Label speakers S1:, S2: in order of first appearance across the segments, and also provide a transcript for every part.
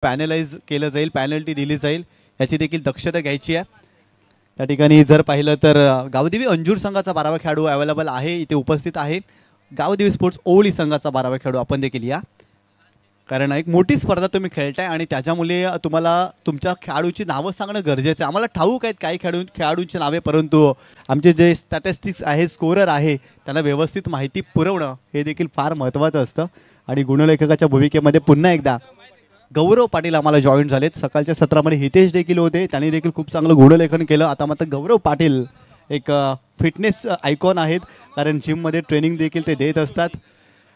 S1: Panelised केलं जाईल, penalty दिली जाईल, याची देखील दक्षता घ्यायची आहे. त्या ठिकाणी जर पाहिलं तर गावदेवी अंजूर संघाचा 12वा खेळाडू अवेलेबल आहे, इथे उपस्थित आहे. गावदेवी स्पोर्ट्स ओवळी संघाचा 12वा खेळाडू आपण देखील या, कारण एक मोठी स्पर्धा तुम्ही खेळताय आणि त्याच्यामुळे तुम्हाला तुमच्या खेळाडूची नावं सांगणं गरजेचं आहे. आम्हाला ठाऊक आहेत काही खेळाडूंची नावे, परंतु आमचे जे स्टॅटिस्टिक्स आहे, स्कोरर आहे, त्यांना व्यवस्थित माहिती पुरवणं हे देखील फार महत्त्वाचं असतं. आणि गुणलेखकाच्या भूमिकेमध्ये पुन्हा एकदा गौरव पाटील आम्हाला जॉईन झालेत. सकाळच्या सत्रामध्ये हितेश देखील होते, त्यांनी देखील खूप चांगलं गुणलेखन केलं. आता मात्र गौरव पाटील एक फिटनेस आयकॉन आहेत, कारण जिममध्ये ट्रेनिंग देखील ते देत असतात.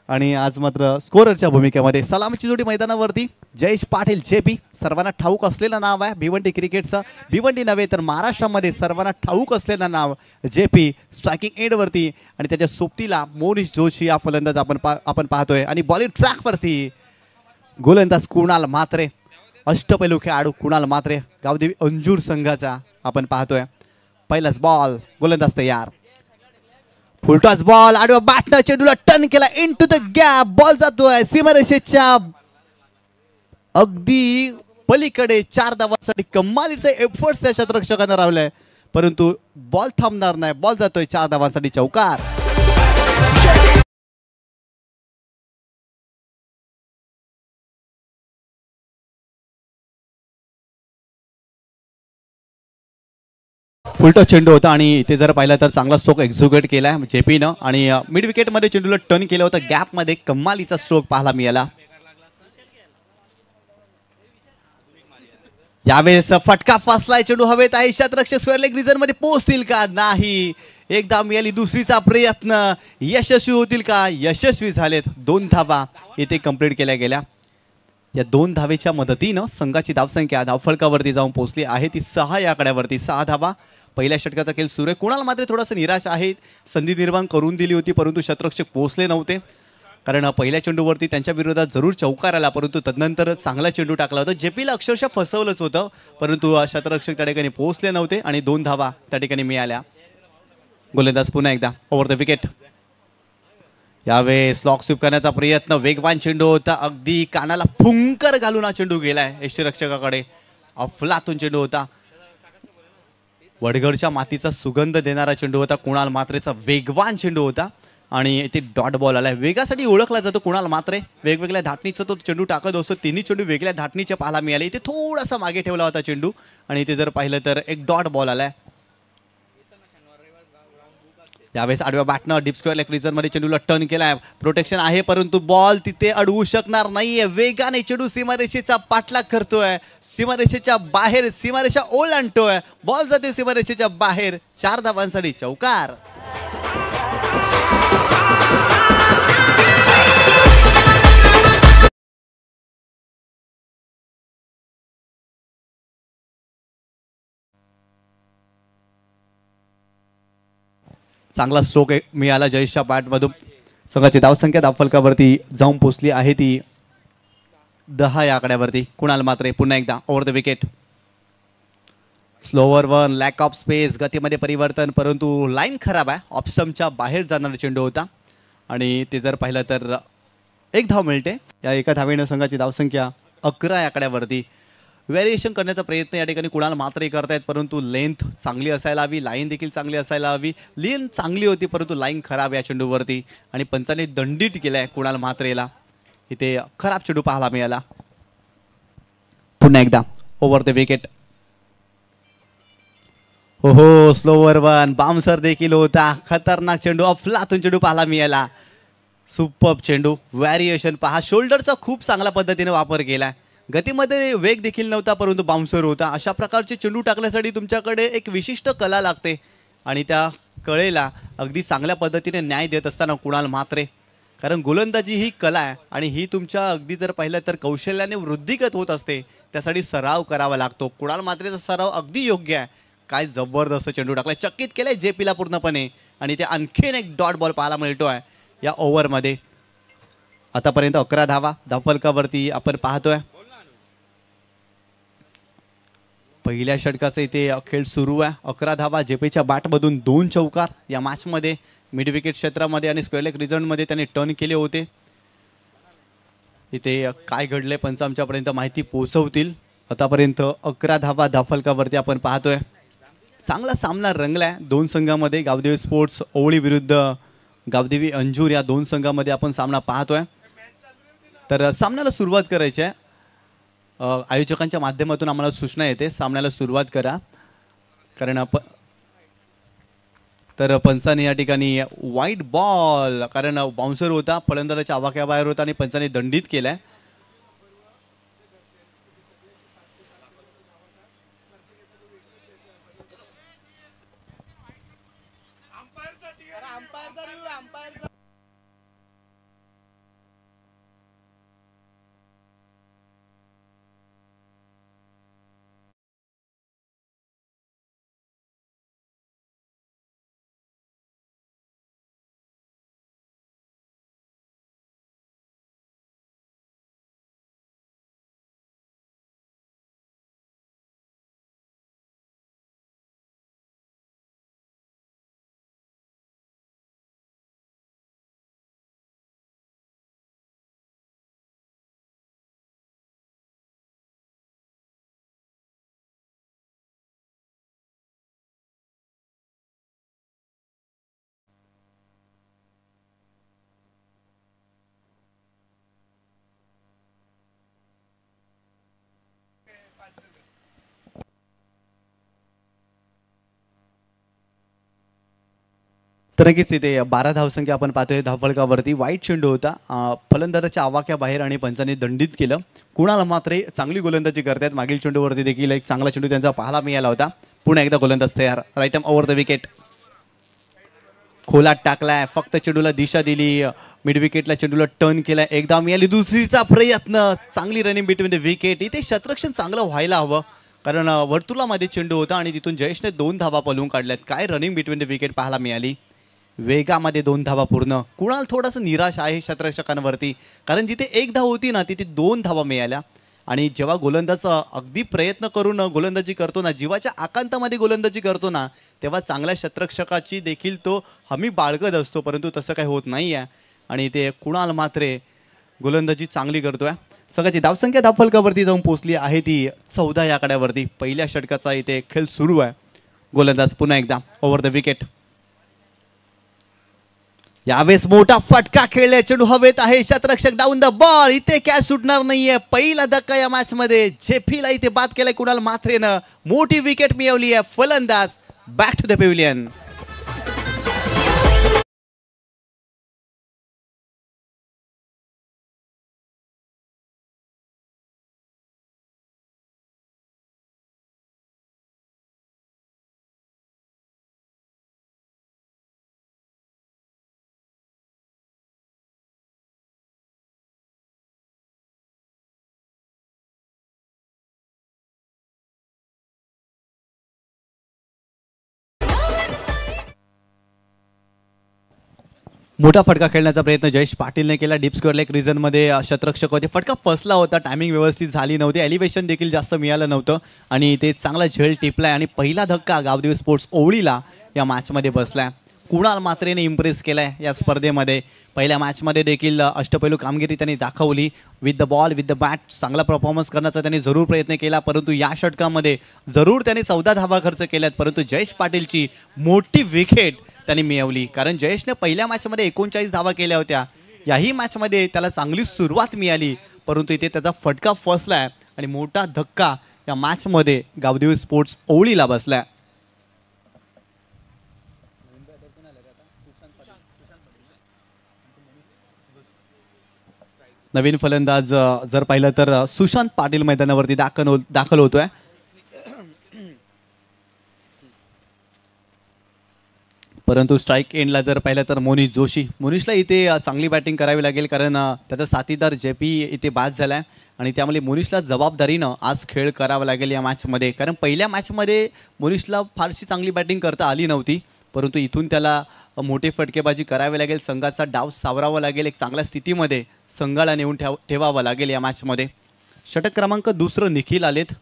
S1: आणि आज मात्र स्कोररच्या भूमिकेमध्ये सलामीची जोडी मैदानावरती जयेश पाटील JP, सर्वांना ठाऊक असलेलं नाव आहे भिवंडी क्रिकेटचं. भिवंडी नव्हे तर महाराष्ट्रामध्ये सर्वांना ठाऊक असलेलं नाव JP. स्ट्रायकिंग एंडवरती आणि त्याच्या सोबतीला मोनिश जोशी हा फलंदाज आपण पाहतोय. आणि बॉलिंग ट्रॅकवरती गोलंदाज कुणाल म्हात्रे, अष्टपैलू खेळाडू कुणाल म्हात्रे, गावदेवी अंजूर संघाचा आपण पाहतोय. पहिलाच बॉल, गोलंदाज तयार, फुलटॉस बॉल, आडवा बॅटनं चेंडूला टर्न केला, इनटू द गॅप, बॉल जातोय सीमारेषेच्या अगदी पलीकडे. 4 धावांसाठी कमालीचे एफर्ट्स त्या क्षेत्ररक्षकांना रावले, परंतु बॉल थांबणार नाही, बॉल जातोय 4 धावांसाठी चौकार. फुलटॉस चेंडू होता आणि इथे जर पाहिलं तर चांगला स्ट्रोक एक्झिक्यूट केलाय JPनं आणि मिड विकेटमध्ये चेंडूला टर्न केलं होतं, गॅपमध्ये कमालीचा स्ट्रोक पाहायला मिळाला. यावेळेस फटका फसलाय, चेंडू हवेत आहे, क्षेत्ररक्षक स्क्वेअर लेग रिजन मध्ये पोहोचतील का? नाही. एकदा मिळाली, दुसरीचा प्रयत्न यशस्वी होतील का? यशस्वी झालेत. 2 धावा इथे कंप्लीट केल्या गेल्या. या 2 धावेच्या मदतीनं संघाची धावसंख्या धावफलकावरती जाऊन पोहोचली आहे ती 6 या आकड्यावरती. 6 धावा. पहिल्या षटकाचा खेळ सुरू आहे. कुणाल मात्र थोडासा निराश आहे, संधी निर्माण करून दिली होती परंतु क्षेत्ररक्षक पोहोचले नव्हते, कारण पहिल्या चेंडूवरती त्यांच्या विरोधात जरूर चौकार आला, परंतु तदनंतर चांगला चेंडू टाकला होता. JPला अक्षरशः फसवलंच होतं, परंतु क्षेत्ररक्षक त्या ठिकाणी पोहोचले नव्हते आणि 2 धावा त्या ठिकाणी मिळाल्या. गोलंदाज पुन्हा एकदा ओव्हर द विकेट. यावेळेस लॉक स्वीप करण्याचा प्रयत्न, वेगवान चेंडू होता, अगदी कानाला फुंकर घालून हा चेंडू गेलाय यष्टीरक्षकाकडे. अफलातून चेंडू होता, वडगडच्या मातीचा सुगंध देणारा चेंडू होता. कुणाल म्हात्रेचा वेगवान चेंडू होता आणि इथे डॉट बॉल आलाय. वेगासाठी ओळखला जातो कुणाल म्हात्रे, वेगवेगळ्या धाटणीचा तो चेंडू टाकत असतो. 3 चेंडू वेगळ्या धाटणीचे पाहायला मिळाले. इथे थोडासा मागे ठेवला होता चेंडू आणि इथे जर पाहिलं तर एक डॉट बॉल आलाय. यावेळेस आडव्या बॅटनं डीप स्क्वेअर लेग रिजन मध्ये चेंडूला टर्न केलाय, प्रोटेक्शन आहे परंतु बॉल तिथे अडवू शकणार नाहीये. वेगाने चेंडू सीमारेषेचा पाठलाग करतोय, सीमारेषेच्या बाहेर सीमारेषा ओलांडतोय, बॉल जाते सीमारेषेच्या बाहेर. 4 धावांसाठी चौकार. चांगला स्ट्रोक मिळाला जयेशच्या बॅटमधून. संघाची धावसंख्या धावफलकावरती जाऊन पोहोचली आहे ती 10 या आकड्यावरती. कुणाल म्हात्रे पुन्हा एकदा over the wicket. Slower one, lack of space, गतीमध्ये परिवर्तन, परंतु लाईन खराब आहे, ऑप्शनच्या बाहेर जाणारा चेंडू होता आणि ते जर पाहिलं तर 1 धाव मिळते. या एका धावेनं संघाची धावसंख्या 11 या आकड्यावरती. व्हेरिएशन करण्याचा प्रयत्न या ठिकाणी कुणाल म्हात्रे करतायत, परंतु लेंथ चांगली असायला हवी, लाईन देखील चांगली असायला हवी. लेन चांगली होती परंतु लाईन खराब या चेंडूवरती आणि पंचाने दंडित केलाय कुणाल म्हात्रेला. इथे खराब चेंडू पाहायला मिळाला. पुन्हा एकदा ओव्हर द विकेट. हो, स्लोवर वन, बाउन्सर देखील होता, खतरनाक चेंडू, अफलातून चेंडू पाहायला मिळाला. सुपर्ब चेंडू. व्हेरिएशन पहा, शोल्डरचा खूप चांगल्या पद्धतीने वापर केलाय. गतीमध्ये वेग देखील नव्हता परंतु बाउन्सर होता. अशा प्रकारचे चेंडू टाकण्यासाठी तुमच्याकडे एक विशिष्ट कला लागते आणि त्या कलेला अगदी चांगल्या पद्धतीने न्याय देत असताना कुणाल म्हात्रे, कारण गोलंदाजी ही कला आहे आणि ही तुमच्या अगदी जर पाहिलं तर कौशल्याने वृद्धिगत होत असते, त्यासाठी सराव करावा लागतो. कुणाल म्हात्रेचा सराव अगदी योग्य आहे. काय जबरदस्त चेंडू टाकलाय, चकित केलंय JPला पूर्णपणे आणि ते आणखीन एक डॉट बॉल पाहायला मिळतोय या ओव्हरमध्ये. आतापर्यंत 11 धावा धावफलकावरती आपण पाहतोय. पहिल्या षटकाचा इथे खेळ सुरू आहे. 11 धावा, JPच्या बॅटमधून 2 चौकार या मॅचमध्ये. मिड विकेट क्षेत्रामध्ये आणि स्क्वेअर लेग रिजनमध्ये त्याने टर्न केले होते. इथे काय घडले पंच आमच्यापर्यंत माहिती पोहोचवतील. आतापर्यंत 11 धावा धाफलकावरती आपण पाहतोय. चांगला सामना रंगलाय दोन संघामध्ये. गावदेवी स्पोर्ट्स ओवळी विरुद्ध गावदेवी अंजूर या दोन संघामध्ये आपण सामना पाहतोय. तर सामन्याला सुरुवात करायची आहे. आयोजकांच्या माध्यमातून आम्हाला सूचना येते सामन्याला सुरुवात करा, कारण तर पंचाने या ठिकाणी वाईट बॉल, कारण बाउन्सर होता, फलंदाजाच्या आवाक्याबाहेर होता आणि पंचाने दंडित केलाय. तर नक्कीच इथे 12 धावसंख्या आपण पाहतोय धावफलकावरती. वाईट चेंडू होता, फलंदाजाच्या आवाक्याबाहेर आणि पंचांनी दंडित केलं. कुणाल मात्रे चांगली गोलंदाजी करतात. मागील चेंडूवरती देखील एक चांगला चेंडू त्यांचा पाहायला मिळाला होता. पुन्हा एकदा गोलंदाज तयार. Right arm over the wicket. खोलात टाकलाय, फक्त चेंडूला दिशा दिली, मिड विकेटला चेंडूला टर्न केलाय, एकदा मिळाली, दुसरीचा प्रयत्न, चांगली रनिंग बिटवीन द विकेट. इथे क्षेत्ररक्षण चांगलं व्हायला हवं, कारण वर्तुळामध्ये चेंडू होता आणि तिथून जयेशने 2 धावा पळवून काढल्यात. काय रनिंग बिटवीन द विकेट पाहायला मिळाली. वेगामध्ये 2 धावा पूर्ण. कुणाल थोडासा निराश आहे क्षेत्ररक्षकांवरती, कारण जिथे 1 धाव होती ना तिथे 2 धावा मिळाल्या. आणि जेव्हा गोलंदाज अगदी प्रयत्न करून गोलंदाजी करतो ना, जीवाच्या आकांतामध्ये गोलंदाजी करतो ना, तेव्हा चांगल्या क्षेत्ररक्षकाची देखील तो हमी बाळगत असतो, परंतु तसं काही होत नाही आहे. आणि ते कुणाल मात्रे गोलंदाजी चांगली करतोय. सगळ्याची धावसंख्या धावफलकावरती जाऊन पोहोचली आहे ती 14 या आकड्यावरती. पहिल्या षटकाचा इथे खेळ सुरू आहे. गोलंदाज पुन्हा एकदा ओव्हर द विकेट. यावेळेस मोठा फटका खेळला, चेंडू हवेत आहे, क्षेत्ररक्षक डाऊन द बॉल. इथे कॅच सुटणार नाहीये. पहिला धक्का या मॅच मध्ये झेफीला इथे बाद केलाय कुणाल मात्रेनं. मोठी विकेट मिळवली आहे. फलंदाज बॅक टू द पॅव्हिलियन. मोठा फटका खेळण्याचा प्रयत्न जयेश पाटीलने केला. डीप स्क्वेअर लेग रिजनमध्ये क्षेत्ररक्षक होते. फटका फसला होता, टायमिंग व्यवस्थित झाली नव्हती, एलिव्हेशन देखील जास्त मिळालं नव्हतं आणि ते चांगला झेल टिपलाय. आणि पहिला धक्का गावदेवी स्पोर्ट्स ओवळीला या मॅचमध्ये बसलाय. कुणाल मात्रेने इम्प्रेस केलाय या स्पर्धेमध्ये. पहिल्या मॅचमध्ये देखील अष्टपैलू कामगिरी त्यांनी दाखवली. With the ball with the bat चांगला परफॉर्मन्स करण्याचा त्यांनी जरूर प्रयत्न केला, परंतु या षटकामध्ये जरूर त्यांनी 14 धावा खर्च केल्यात, परंतु जयेश पाटीलची मोठी विकेट त्यांनी मिळवली. कारण जयेशने पहिल्या मॅचमध्ये 39 धावा केल्या होत्या. याही मॅचमध्ये त्याला चांगली सुरुवात मिळाली, परंतु इथे त्याचा फटका फसलाय आणि मोठा धक्का या मॅचमध्ये गावदेवी स्पोर्ट्स ओवळीला बसलाय. नवीन फलंदाज जर पाहिलं तर सुशांत पाटील मैदानावरती दाखल होतोय. परंतु स्ट्राईक एंडला जर पाहिलं तर मोनिश जोशी. मोनिशला इथे चांगली बॅटिंग करावी लागेल, कारण त्याचा साथीदार जेपी इथे बाद झाला आहे आणि त्यामुळे मोनिशला जबाबदारीनं आज खेळ करावा लागेल या मॅचमध्ये. कारण पहिल्या मॅचमध्ये मोनिशला फारशी चांगली बॅटिंग करता आली नव्हती, परंतु इथून त्याला मोठे फटकेबाजी करावी लागेल. संघाचा डाव सावरावा लागेल. एक चांगल्या स्थितीमध्ये संघाला नेऊन ठेवावं लागेल या मॅचमध्ये. षटक क्रमांक 2 निखिल आलेत.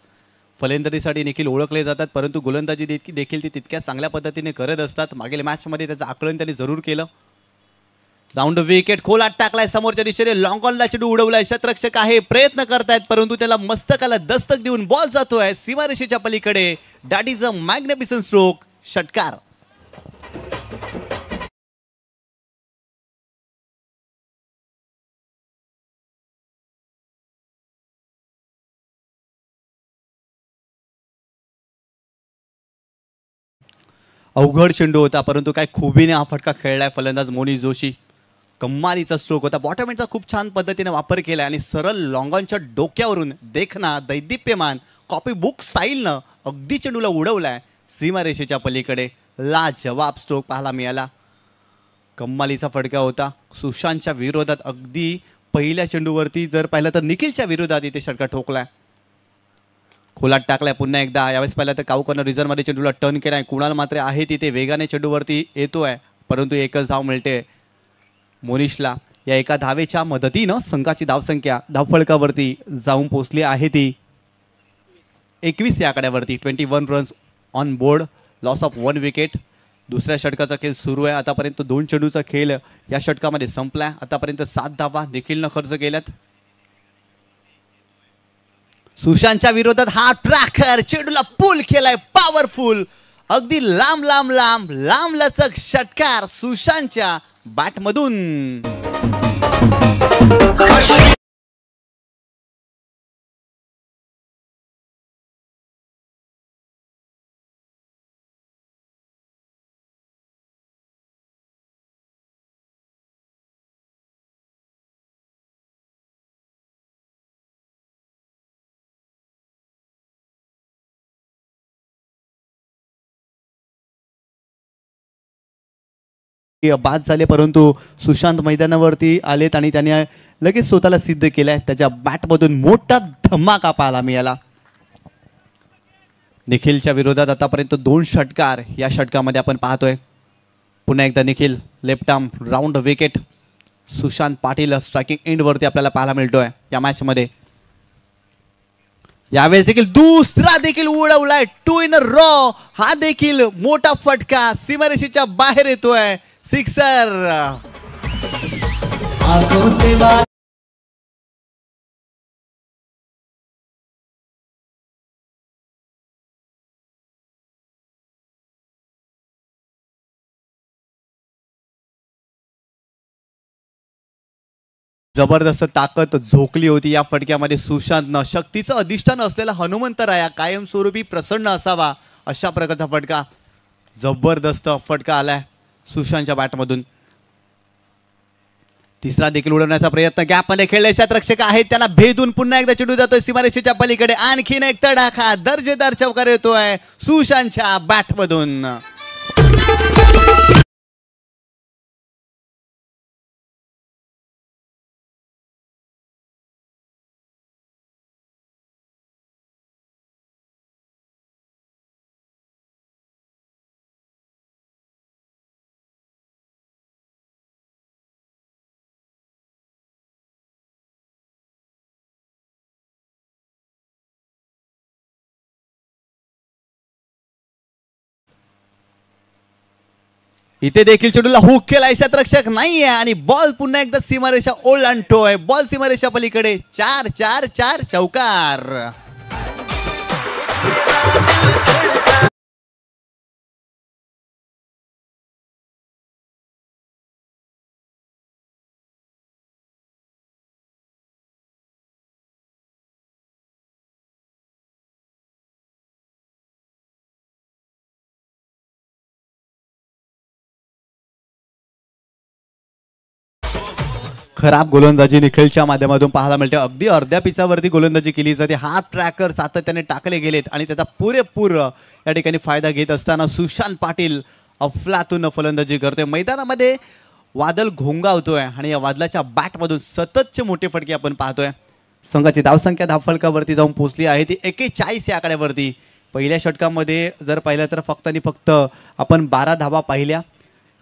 S1: फलंदाजीसाठी निखिल ओळखले जातात, परंतु गोलंदाजी देखील ते तितक्या चांगल्या पद्धतीने करत असतात. मागील मॅचमध्ये त्याचं आकलन त्यांनी जरूर केलं. राऊंड विकेट खोलात टाकलाय समोरच्या दिशेने लॉंग ऑनला चेंडू उडवलाय. शतरक्षक आहे प्रयत्न करतायत परंतु त्याला मस्तकाला दस्तक देऊन बॉल जातोय सीमारेषेच्या पलीकडे. That is a magnificent stroke. षटकार. अवघड चेंडू होता परंतु काय खुबीने हा फटका खेळलाय फलंदाज मोनिश जोशी. कम्मालीचा स्ट्रोक होता. बॉटम एंडचा खूप छान पद्धतीने वापर केलाय आणि सरळ लॉंगॉनच्या डोक्यावरून देखना दैदिप्यमान कॉपी बुक स्टाईलनं अगदी चेंडूला उडवलाय सीमारेषेच्या पलीकडे. लाजवाब स्ट्रोक पाहायला मिळाला. कम्मालीचा फटका होता. सुशांतच्या विरोधात अगदी पहिल्या चेंडूवरती जर पाहिलं तर निखिलच्या विरोधात इथे षटकार ठोकलाय. खोलात टाकलाय पुन्हा एकदा. यावेळेस पाहिलं तर काऊकरनं रिझर्व्हमध्ये चेंडूला टर्न केलाय. कुणाल मात्र आहे तिथे वेगाने चेंडूवरती येतोय परंतु एकच धाव मिळते मोनिशला. या एका धावेच्या मदतीनं संघाची धावसंख्या धावफलकावरती जाऊन पोहोचली आहे ती 21 या आकड्यावरती. 21 runs on board. Loss of 1 wicket. दुसऱ्या षटकाचा खेळ सुरू आहे. आतापर्यंत 2 चेंडूचा खेळ या षटकामध्ये संपलाय. आतापर्यंत 7 धावा देखील खर्च केल्यात. सुशांतच्या विरोधात हा ट्रॅकर चेंडूला पुल केलाय पॉवरफुल. अगदी लांब लांब लांब लांब लचक षटकार सुशांतच्या बॅटमधून. बाद झाले परंतु सुशांत मैदानावरती आलेत आणि त्याने लगेच स्वतःला सिद्ध केलंय. त्याच्या बॅटमधून मोठा धमाका पाहायला मिळाला. निखिलच्या विरोधात आतापर्यंत 2 षटकार या षटकामध्ये आपण पाहतोय. पुन्हा एकदा Nikhil left arm round wicket. Sushant Patil striking end वरती आपल्याला पाहायला मिळतोय या मॅच मध्ये. यावेळेस देखील दुसरा देखील उडवलाय 2 इन अ रॉ. हा देखील मोठा फटका सीमारेषेच्या बाहेर येतोय. सिक्सर. जबरदस्त ताकद झोकली होती या फटक्यामध्ये सुशांतनं. शक्तीचं अधिष्ठान असलेला हनुमंतराया कायमस्वरूपी प्रसन्न असावा अशा प्रकारचा फटका. जबरदस्त फटका आलाय सुशांतच्या बॅटमधून. तिसरा देखील उडवण्याचा प्रयत्न. गॅपमध्ये खेळले क्षेत्ररक्षक आहेत त्यांना भेदून पुन्हा एकदा चेंडू जातोय सीमारेषेच्या पलीकडे. आणखीन एक तडाखा दर्जेदार चौकार येतोय सुशांतच्या बॅटमधून. इथे देखील चेंडूला हुक केलाय क्षेत्ररक्षक नाहीये आणि बॉल पुन्हा एकदा सीमारेषा ओलांडतोय. बॉल सीमारेषा पलीकडे. 4-4-4 चौकार. खराब गोलंदाजी निखिलच्या माध्यमातून पाहायला मिळते. अगदी अर्ध्या पिचावरती गोलंदाजी केली जाते. हात ट्रॅकर सातत्याने टाकले गेलेत आणि त्याचा पुरेपूर या ठिकाणी फायदा घेत असताना सुशांत पाटील अफलातून फलंदाजी करतोय. मैदानामध्ये वादळ घोंगावतोय आणि या वादळाच्या बॅटमधून सततचे मोठे फटके आपण पाहतोय. संघाची धावसंख्या धावफलकावरती जाऊन पोहोचली आहे ती 41 या आकड्यावरती. पहिल्या षटकामध्ये जर पाहिलं तर फक्त आणि फक्त आपण 12 धावा पाहिल्या.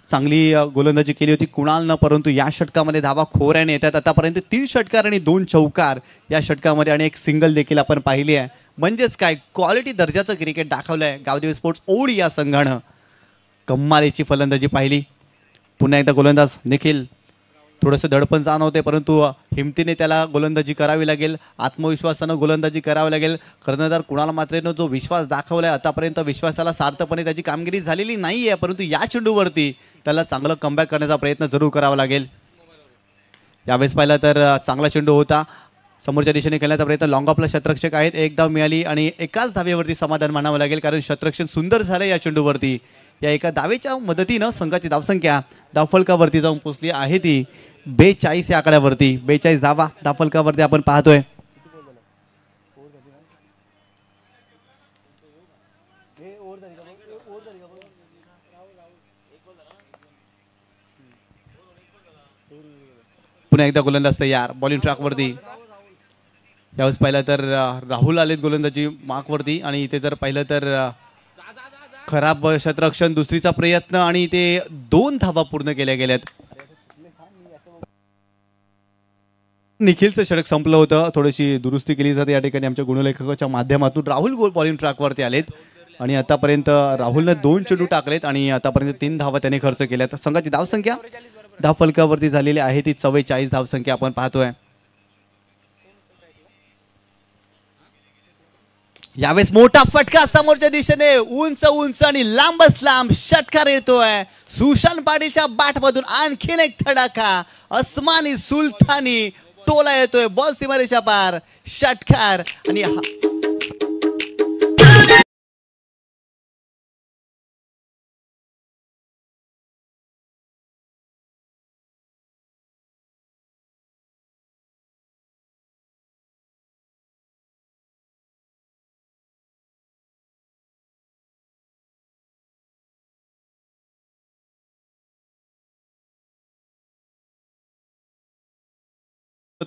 S1: चांगली गोलंदाजी केली होती कुणालनं परंतु या षटकामध्ये धावा खोऱ्याने येतात. आतापर्यंत 3 षटकार आणि 2 चौकार या षटकामध्ये आणि एक सिंगल देखील आपण पाहिली आहे. म्हणजेच काय क्वालिटी दर्जाचं क्रिकेट दाखवलंय गावदेवी स्पोर्ट्स ओळी या संघानं. कम्मालीची फलंदाजी पाहिली. पुन्हा एकदा गोलंदाज निखिल थोडंसं दडपण जाणवते, परंतु हिमतीने त्याला गोलंदाजी करावी लागेल, आत्मविश्वासानं गोलंदाजी करावी लागेल. कर्णधार कुणाल मात्रेनं जो विश्वास दाखवलाय आतापर्यंत विश्वासाला सार्थपणे त्याची कामगिरी झालेली नाही आहे, परंतु या चेंडूवरती त्याला चांगलं कमबॅक करण्याचा प्रयत्न जरूर करावा लागेल. यावेळेस पाहिलं तर चांगला चेंडू होता, समोरच्या दिशेने खेळण्याचा प्रयत्न. लॉंग ऑफला शतरक्षक आहेत, एक धाव मिळाली आणि एकाच धावेवरती समाधान मानावं लागेल, कारण शतरक्षण सुंदर झालं या चेंडूवरती. या एका धावेच्या मदतीनं संघाची धावसंख्या धावफलकावरती जाऊन पोहोचली आहे ती 42 या आकड्यावरती. 42 धावा धावफलकावरती आपण पाहतोय. पुन्हा एकदा गोलंदाज तयार बॉलिंग ट्रॅकवरती. यावेळेस पाहिलं तर राहुल आलेत गोलंदाजी मार्कवरती आणि इथे जर पाहिलं तर खराब शतरक्षण, दुसरीचा प्रयत्न आणि ते 2 धावा पूर्ण केल्या गेल्यात. निखिलचं षटक संपलं होतं, थोडीशी दुरुस्ती केली जाते या ठिकाणी आमच्या गुणलेखकाच्या माध्यमातून. राहुल बॉलिंग ट्रॅकवरती आलेत आणि आतापर्यंत राहुलने 2 चेंडू टाकलेत आणि आतापर्यंत 3 धावा त्याने खर्च केल्यात. संघाची धावसंख्या धावफलकावरती झालेली आहे ती 44 धावसंख्या आपण पाहतोय. यावेळेस मोठा फटका समोरच्या दिशेने, उंच उंच आणि लांबच लांब षटकार येतोय सुशांत पाटीलच्या बॅटमधून. आणखीन एक धडाका, अस्मानी सुलतानी टोला येतोय, बॉल सीमारेषा पार, षटकार. आणि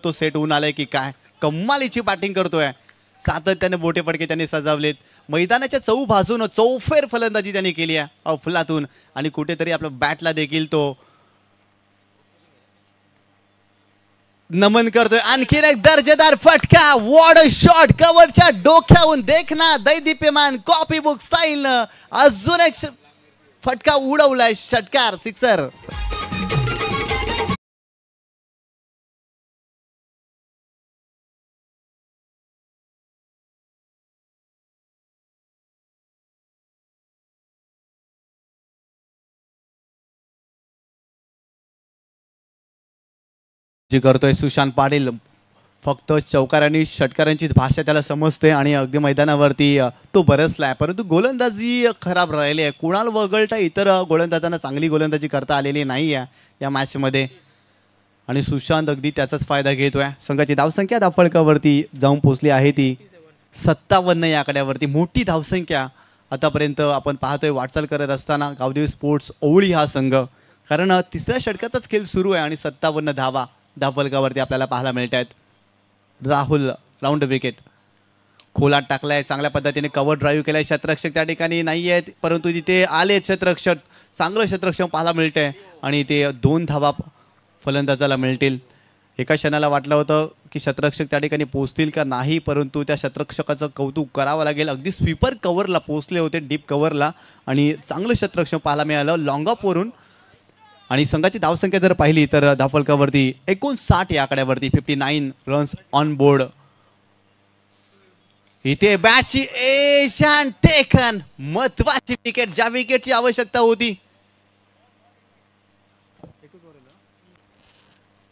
S1: तो सेट होऊन आलाय की काय, कमालीची बॅटिंग करतोय. सातत्याने मोठे फटके त्यांनी सजावलेत. मैदानाच्या चौबाजून चौफेर फलंदाजी त्यांनी केली आहे अफलातून आणि कुठेतरी आपल्या बॅटला देखील तो नमन करतोय. आणखीन एक दर्जेदार फटका, वॉट अ शॉट, कव्हरच्या डोक्याहून देखना दैदिप्यमान कॉपी बुक स्टाईल अजून एक फटका उडवलाय, षटकार, सिक्सर. जे करतोय सुशांत पाटील, फक्त चौकारांनी षटकारांची भाषा त्याला समजते आणि अगदी मैदानावरती तो बरसलाय, परंतु गोलंदाजी खराब राहिली आहे. कुणाल वगळता इतर गोलंदाजांना चांगली गोलंदाजी करता आलेली नाही आहे या मॅचमध्ये आणि सुशांत अगदी त्याचाच फायदा घेतोय. संघाची धावसंख्या धावफलकावरती जाऊन पोहोचली आहे ती 57 या आकड्यावरती. मोठी धावसंख्या आतापर्यंत आपण पाहतोय वाटचाल करत असताना गावदेवी स्पोर्ट्स ओवळी हा संघ, कारण तिसऱ्या षटकाचाच खेळ सुरू आहे आणि 57 धावा धावफलकावरती आपल्याला पाहायला मिळत आहेत. राहुल राऊंड विकेट खोलात टाकलाय, चांगल्या पद्धतीने कव्हर ड्राईव्ह केलाय. शतरक्षक त्या ठिकाणी नाही आहेत, परंतु तिथे आले शतरक्षक, चांगलं शतरक्षक पाहायला मिळतंय आणि ते 2 धावा फलंदाजाला मिळतील. एका क्षणाला वाटलं होतं की शतरक्षक त्या ठिकाणी पोहोचतील का नाही, परंतु त्या शतरक्षकाचं कौतुक करावं लागेल. अगदी स्वीपर कव्हरला पोहोचले होते, डीप कव्हरला, आणि चांगलं शतरक्षक पाहायला मिळालं लॉंग ऑफवरून. आणि संघाची धावसंख्या जर पाहिली तर धावफलकावरती 59 या आकड्यावरती 59 रन्स ऑन बोर्ड. इथे बॅटची एशान टेकन, महत्वाची विकेट, ज्या विकेटची आवश्यकता होती,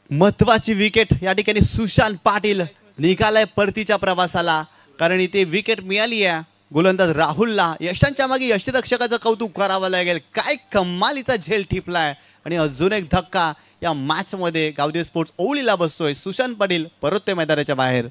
S1: महत्वाची विकेट या ठिकाणी सुशांत पाटील निघालाय परतीच्या प्रवासाला, कारण इथे विकेट मिळाली आहे गोलंदाज राहुलला. यशांच्या मागे यष्टिरक्षकाचं कौतुक करावं लागेल, काय कमालीचा झेल ठिपलाय. आणि अजून एक धक्का या मॅच मध्ये गावदेवी स्पोर्ट्स ओवळीला बसतोय. सुशांत पाटील परततोय मैदानाच्या बाहेर.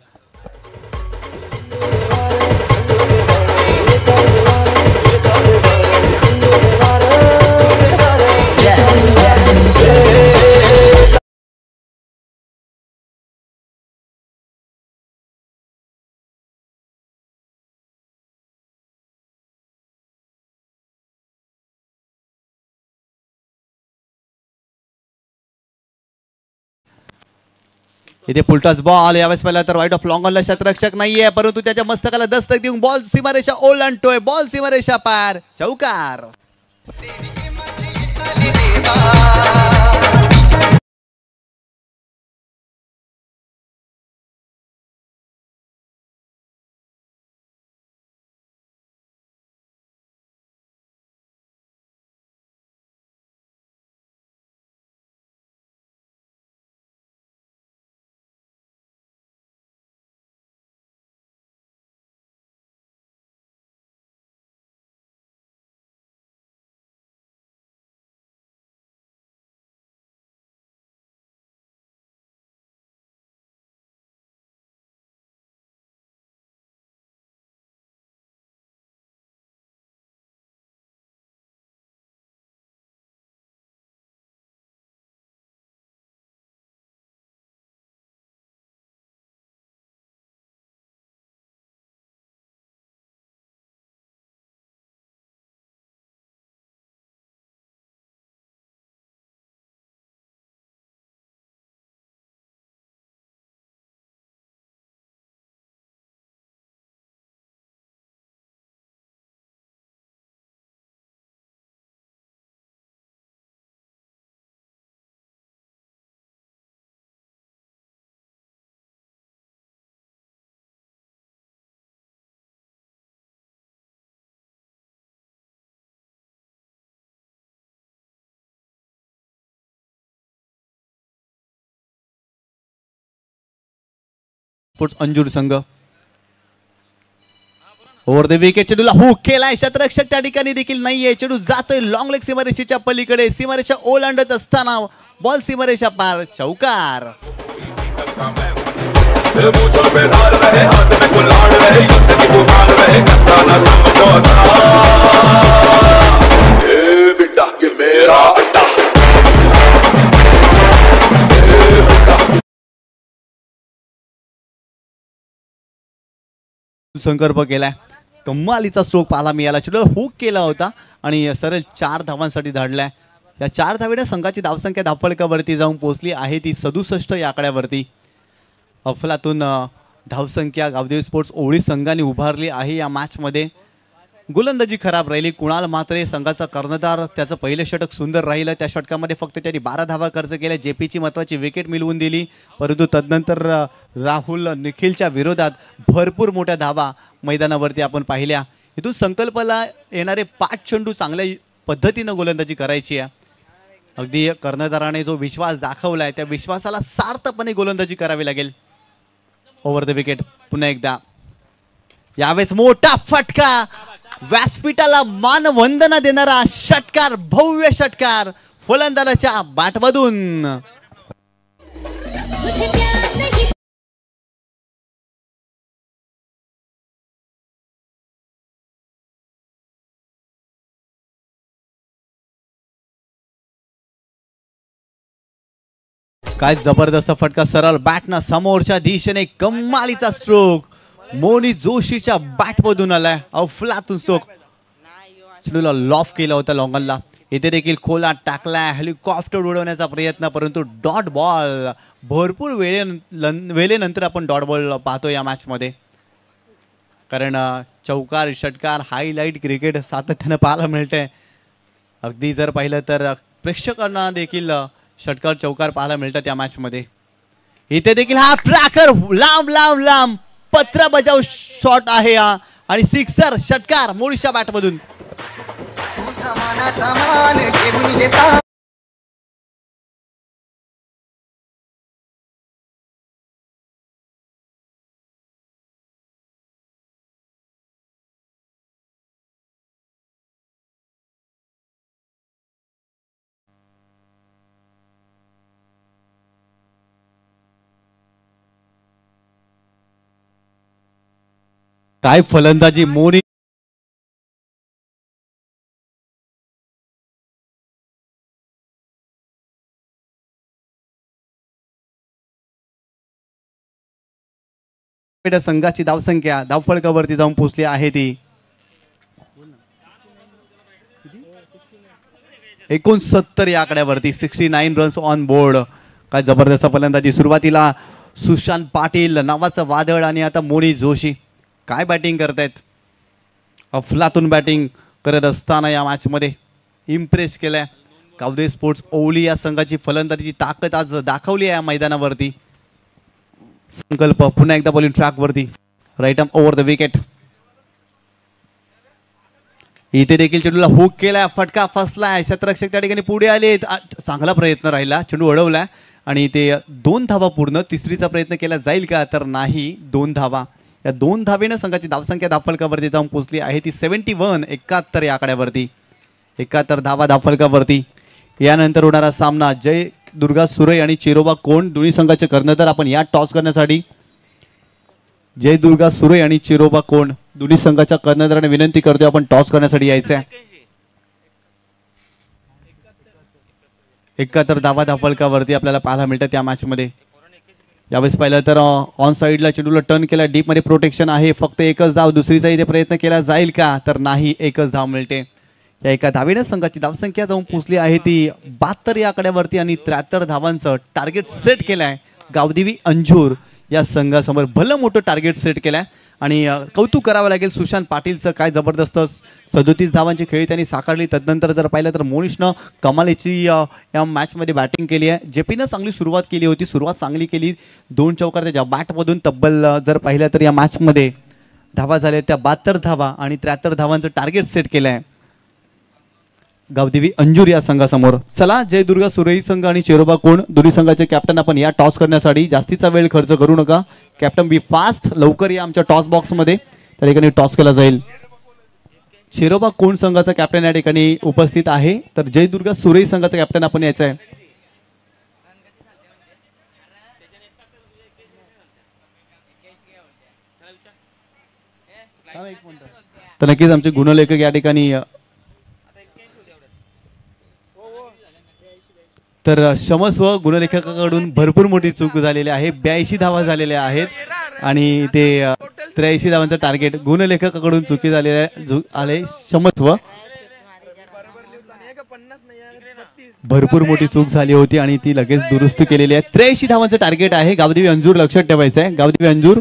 S1: इथे पुलटाच बॉल, यावेळेस पहिला तर वाईट ऑफ लॉंग ऑनला शतरक्षक नाहीये, परंतु त्याच्या मस्तकाला दस्तक देऊन बॉल सीमारेषा ओलांडतोय, बॉल सीमारेषा पार, चौकार. स्पोर्ट्स अंजूर संघ. ओव्हर द विकेट चेडूला हुक केलाय, शतरक्षक त्या ठिकाणी देखील नाहीये. चेडू जातोय लॉंग लेग सीमारेषेच्या पलीकडे, सीमारेषा ओलांडत असताना बॉल सीमारेषा पार, चौकार. संकल्प केलाय, कमालीचा स्ट्रोक पाहायला मिळाला. चेडूला हुक केला होता आणि सरळ 4 धावांसाठी धाडलाय. या 4 धावेने संघाची धावसंख्या धावफलकावरती जाऊन पोहोचली आहे ती 67 या आकड्यावरती. अफलातून धावसंख्या गावदेवी स्पोर्ट्स ओवळी संघाने उभारली आहे या मॅचमध्ये. गोलंदाजी खराब राहिली. कुणाल म्हात्रे संघाचा कर्णधार, त्याचं पहिलं षटक सुंदर राहिलं. त्या षटकामध्ये फक्त त्यांनी 12 धावा खर्च केल्या. जेपीची महत्त्वाची विकेट मिळवून दिली, परंतु तदनंतर राहुल निखिलच्या विरोधात भरपूर मोठ्या धावा मैदानावरती आपण पाहिल्या. इथून संकल्पाला येणारे 5 चेंडू चांगल्या पद्धतीनं गोलंदाजी करायची आहे. अगदी कर्णधाराने जो विश्वास दाखवलाय त्या विश्वासाला सार्थपणे गोलंदाजी करावी लागेल. ओव्हर द विकेट पुन्हा एकदा, यावेळेस मोठा फटका, व्यासपीठाला मानवंदना देणारा षटकार, भव्य षटकार फलंदाजाच्या बॅटमधून. काय जबरदस्त फटका, सरळ बॅटना समोरच्या दिशेने कमालीचा स्ट्रोक मोनी जोशीच्या बॅटमधून आलाय. अफलातून स्ट्रोक, चेडूला लॉफ केला होता लॉंगनला. इथे देखील खोला टाकलाय, हेलिकॉप्टर उडवण्याचा प्रयत्न, परंतु डॉट बॉल. भरपूर वेळेनंतर आपण डॉट बॉल पाहतो या मॅचमध्ये, कारण चौकार षटकार हायलाईट क्रिकेट सातत्यानं पाहायला मिळतंय. अगदी जर पाहिलं तर प्रेक्षकांना देखील षटकार चौकार पाहायला मिळतात या मॅचमध्ये. इथे देखील हा ट्रॅकर लांब लांब लांब पत्रा बजाव शॉट आहे हा, आणि सिक्सर षटकार मोडीच्या बॅटमधून. काय फलंदाजी मोनी, संघाची धावसंख्या धावफलकावरती जाऊन पोहोचली आहे ती 69 या आकड्यावरती. 69 रन्स ऑन बोर्ड. काय जबरदस्त फलंदाजी. सुरुवातीला सुशांत पाटील नावाचं वादळ आणि आता मोनी जोशी काय बॅटिंग करतायत. अफलातून बॅटिंग करत असताना या मॅचमध्ये इम्प्रेस केलाय. गावदेवी स्पोर्ट्स ओवली या संघाची फलंदाजीची ताकद आज दाखवली आहे या मैदानावरती. संकल्प पुन्हा एकदा बॉलिंग ट्रॅकवरती, right arm over the wicket. इथे देखील चेंडूला हुक केलाय, फटका फसलाय, क्षेत्ररक्षक त्या ठिकाणी पुढे आले. चांगला प्रयत्न राहिला, चेंडू अडवलाय आणि ते 2 धावा पूर्ण. तिसरीचा प्रयत्न केला जाईल का, तर नाही. 2 धावा. या 2 धावेनं संघाची धावसंख्या धावफलकावरती जाऊन पोहोचली आहे ती 71 71 या आकड्यावरती. 71 धावा धावफलकावरती. यानंतर होणारा सामना जय दुर्गा सुरई आणि चिरोबा कोंड दोन्ही संघाचे कर्णधार. आपण या टॉस करण्यासाठी जय दुर्गा सुरई आणि चिरोबा कोंड दोन्ही संघाच्या कर्णधाराने विनंती करतोय आपण टॉस करण्यासाठी यायचंय. 71 धावा धावफलकावरती आपल्याला पाहायला मिळतात त्या मॅचमध्ये. यावेळेस पाहिलं तर ऑन साईडला चेंडूला टर्न केला, डीप मध्ये प्रोटेक्शन आहे. फक्त एकच धाव, दुसरीचा इथे प्रयत्न केला जाईल का, तर नाही. एकच धाव मिळते. या एका धावेने संघाची धावसंख्या जाऊन पोहोचली आहे ती 72 या आकड्यावरती आणि 73 धावांचं टार्गेट सेट केलंय गावदेवी अंजूर या संघासमोर. भलं मोठं टार्गेट सेट केलंय आणि कौतुक करावं लागेल सुशांत पाटीलचं. काय जबरदस्त 37 धावांची खेळी त्यांनी साकारली. तदनंतर जर पाहिलं तर मोनिशनं कमालीची या मॅचमध्ये बॅटिंग केली आहे. जेपीनं चांगली सुरुवात केली होती, सुरुवात चांगली केली. 2 चौकार त्याच्या बॅटमधून. तब्बल जर पाहिलं तर या मॅचमध्ये धावा झाल्या त्या 72 धावा आणि 73 धावांचं टार्गेट सेट केलं आहे. गावदेवी अंजूर या संघासमोर. चला जयदुर्गा सुरई संघ आणि चेरोबा कोण दोन्ही संघाचे कॅप्टन आपण या टॉस करण्यासाठी. जास्तीचा वेळ खर्च करू नका. कॅप्टन बी फास्ट, लवकर या आमच्या टॉस बॉक्समध्ये. त्या ठिकाणी टॉस केला जाईल. चेरोबा कोण संघाचा कॅप्टन या ठिकाणी उपस्थित आहे, तर जयदुर्गा सुरई संघाचा कॅप्टन आपण यायचा आहे. तर नक्कीच आमचे गुणलेखक या ठिकाणी. तर क्षमस्व, गुणलेखकाकडून भरपूर मोठी चूक झालेली आहे. 82 धावा झालेल्या आहेत आणि ते 83 धावांचं टार्गेट गुणलेखकाकडून चुकी झालेले आले. क्षमस्व, भरपूर मोठी चूक झाली होती आणि ती लगेच दुरुस्त केलेली आहे. 83 धावांचं टार्गेट आहे. गावदेवी अंजूर लक्षात ठेवायचं आहे. गावदेवी अंजूर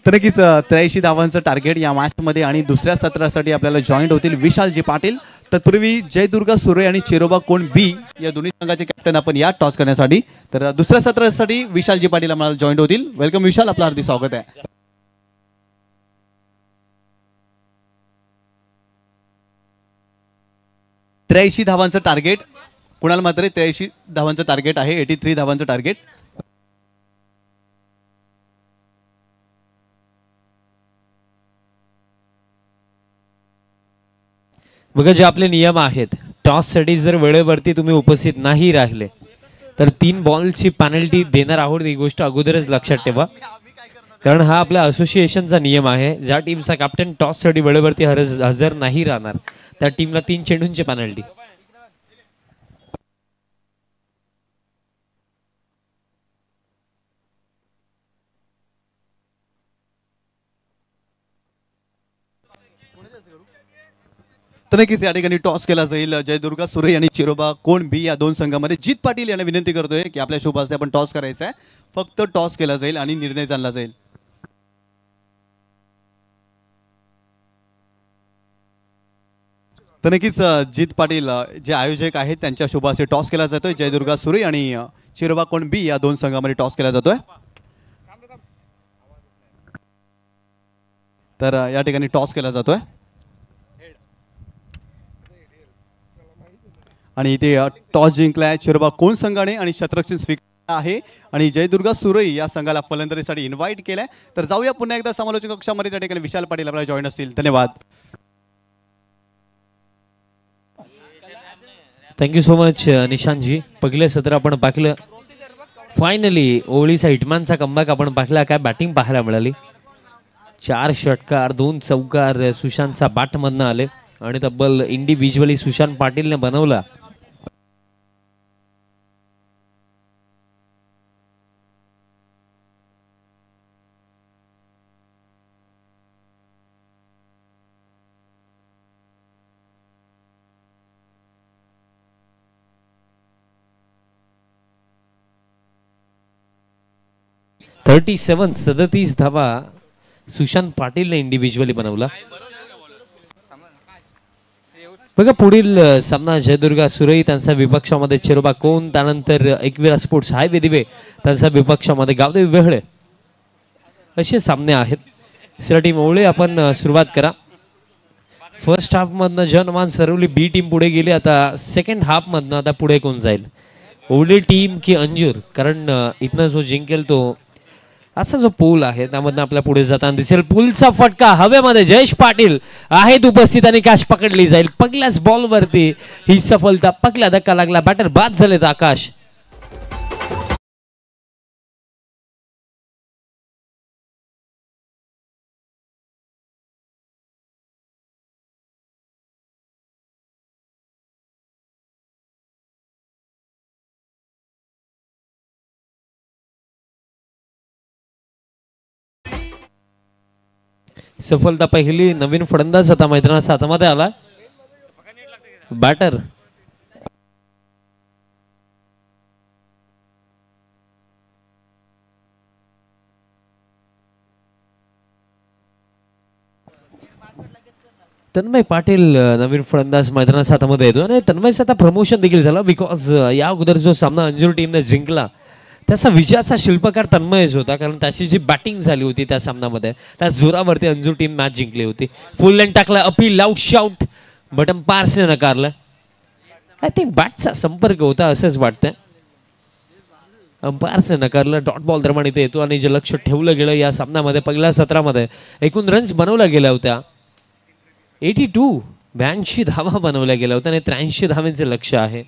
S1: तर नक्कीच 83 धावांचं टार्गेट या मॅचमध्ये. आणि दुसऱ्या सत्रासाठी आपल्याला जॉईंट होतील विशालजी पाटील. तत्पूर्वी जयदुर्गा सुरई आणि चेरोबा कोण बी या दोन्ही संघाचे कॅप्टन आपण या टॉस करण्यासाठी. तर दुसऱ्या सत्रासाठी विशालजी पाटील आम्हाला जॉईंट होतील. वेलकम विशाल, आपलं हार्दिक स्वागत आहे. त्र्याऐंशी धावांचं टार्गेट कुणाल मात्र 83 धावांचं टार्गेट आहे. 83 धावांचं टार्गेट.
S2: बघा जे आपले नियम आहेत, टॉससाठी जर वेळेवरती तुम्ही उपस्थित नाही राहिले तर 3 बॉलची पेनल्टी देणार आहोत. ही गोष्ट अगोदरच लक्षात ठेवा, कारण हा आपल्या असोसिएशनचा नियम आहे. ज्या टीमचा कॅप्टन टॉससाठी वेळेवरती हजर नाही राहणार त्या टीमला 3 चेंडूंची पेनल्टी.
S1: तर नक्कीच या ठिकाणी टॉस केला जाईल. जयदुर्गा सुरई आणि चिरोबा कोण बी या दोन संघामध्ये. जीत पाटील यांना विनंती करतोय की आपल्या शुभ हस्ते आपण टॉस करायचा आहे. फक्त टॉस केला जाईल आणि निर्णय जाणला जाईल. तर नक्कीच जीत पाटील जे आयोजक आहेत त्यांच्या शुभ हस्ते टॉस केला जातोय. जयदुर्गा सुरई आणि चिरोबा कोण बी या दोन संघामध्ये टॉस केला जातोय. तर या ठिकाणी टॉस केला जातोय आणि इथे टॉस जिंकलाय चिरोबा कोण संघाने आणि शतरक्षण स्वीकारला आहे आणि जयदुर्गा सुरई या संघाला फलंदाजीसाठी इन्व्हाइट केलंय. तर जाऊया पुन्हा एकदा समालोचक कक्षामध्ये. त्या ठिकाणी विशाल पाटील आपल्याला जॉईन असतील. धन्यवाद.
S2: थँक्यू सो मच निशांतजी. पहिलं सत्र आपण पाहिलं. फायनली ओळीचा हिटमॅनचा कमबॅक आपण पाहिला. काय बॅटिंग पाहायला मिळाली. 4 षटकार 2 चौकार सुशांतचा बॅटमधनं आले आणि तब्बल इंडिव्हिज्युअली सुशांत पाटीलने बनवला. थर्टी 37 धावा सुशांत पाटीलने इंडिव्हिज्युअली बनवला. बघा पुढील सामना जयदुर्गा सुरई त्यांचा विपक्षामध्ये चिरोबा कोण, त्यानंतर एकविरा स्पोर्ट्स हायवे दिवे त्यांचा विपक्षामध्ये गावदेवी वेहळे असे सामने आहेत. सर टीम ओवळे आपण सुरुवात करा. फर्स्ट हाफ मधनं जनमान सरवली बी टीम पुढे गेली. आता सेकंड हाफ मधनं आता पुढे कोण जाईल, ओवळे टीम की अंजूर, कारण इथनं जो जिंकेल तो असा जो पूल आहे त्यामधनं आपल्या पुढे जाताना दिसेल. पूलचा फटका हवेमध्ये जयेश पाटील आहेत उपस्थित आणि कॅच पकडली जाईल. पहिल्याच बॉलवरती ही सफलता. पहिला धक्का लागला, बॅटर बाद झालेत आकाश. सफलता पहिली. नवीन फलंदाज आता मैदानात हातामध्ये आला. बॅटर तन्मय पाटील नवीन फलंदाज मैदानात हातामध्ये येतो आणि तन्मयचं आता प्रमोशन देखील झालं. बिकॉज या अगोदर जो सामना अंजूर टीमने जिंकला त्याचा विजयाचा शिल्पकार तन्मयच होता, कारण त्याची जी बॅटिंग झाली होती त्या सामन्यामध्ये त्या जोरावरती अंजूर टीम मॅच जिंकली होती. फुल लेन टाकला, अपील, आउट, शाउट, बट अंपायर्सने नकारलं. आय थिंक बॅटचा संपर्क होता असंच वाटतंय. अंपायर्सने नकारलं. डॉट बॉल दरम्यान इथे येतो आणि जे लक्ष ठेवलं गेलं या सामन्यामध्ये पहिल्या सत्रामध्ये एकूण रन्स बनवल्या गेल्या होत्या 82 धावा बनवल्या गेल्या होत्या आणि 83 धावांचे लक्ष आहे.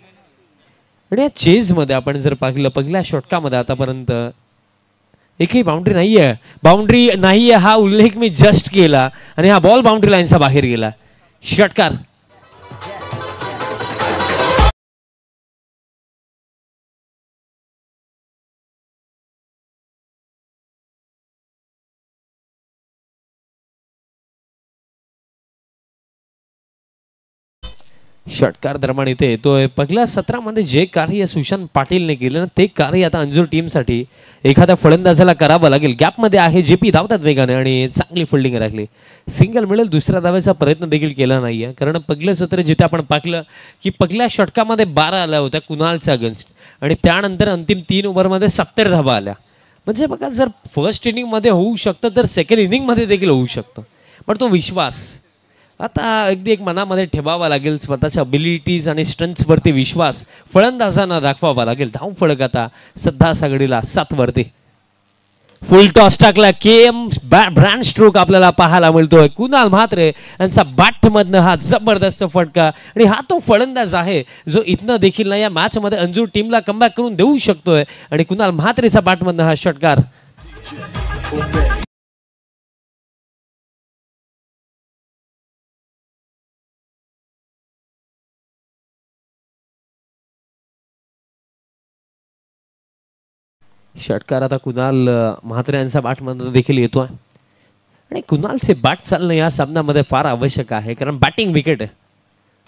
S2: आणि या चेजमध्ये आपण जर पाहिलं पहिल्या षटकामध्ये आतापर्यंत एकही बाउंड्री नाहीये हा उल्लेख मी जस्ट केला आणि हा बॉल बाउंड्री लाईनचा बाहेर गेला. षटकार षटकार दरम्यान इथे येतोय. पहिल्या सत्रामध्ये जे कार्य सुशांत पाटीलने केलं ना ते कार्य आता अंजूर टीमसाठी एखाद्या फलंदाजाला करावं लागेल. गॅपमध्ये आहे JP, धावतात वेगाने आणि चांगली फिल्डिंग राखली. सिंगल मिळेल, दुसऱ्या धावाचा प्रयत्न देखील केला नाहीये, कारण पहिलं सत्र जिथे आपण पाहिलं की पहिल्या षटकामध्ये 12 आल्या होत्या कुणालच्या अगेन्स्ट आणि त्यानंतर अंतिम 3 ओव्हरमध्ये 70 धावा आल्या. म्हणजे बघा, जर फर्स्ट इनिंगमध्ये होऊ शकतं तर सेकंड इनिंगमध्ये देखील होऊ शकतं. पण तो विश्वास आता अगदी एक मनामध्ये ठेवावा लागेल. स्वतःच्या अबिलिटीज आणि स्ट्रेंथ्सवरती विश्वास फलंदाजांना दाखवावा लागेल. धाव फळक आता सध्या सगळीला 7 वरती. फुल टॉस टाकला, KM ब्रँड स्ट्रोक आपल्याला पाहायला मिळतोय. कुणाल म्हात्रे यांचा बॅटमधनं हा जबरदस्त फटका आणि हा तो फलंदाज आहे जो इथनं देखील ना या मॅच मध्ये अंजूर टीमला कमबॅक करून देऊ शकतोय आणि कुणाल म्हात्रेचा बॅटमधनं हा षटकार. षटकार आता कुणाल म्हात्रे यांचा बॅटमधून देखील येतोय आणि कुणालचे बॅट चालणं या सामन्यामध्ये फार आवश्यक आहे, कारण बॅटिंग विकेट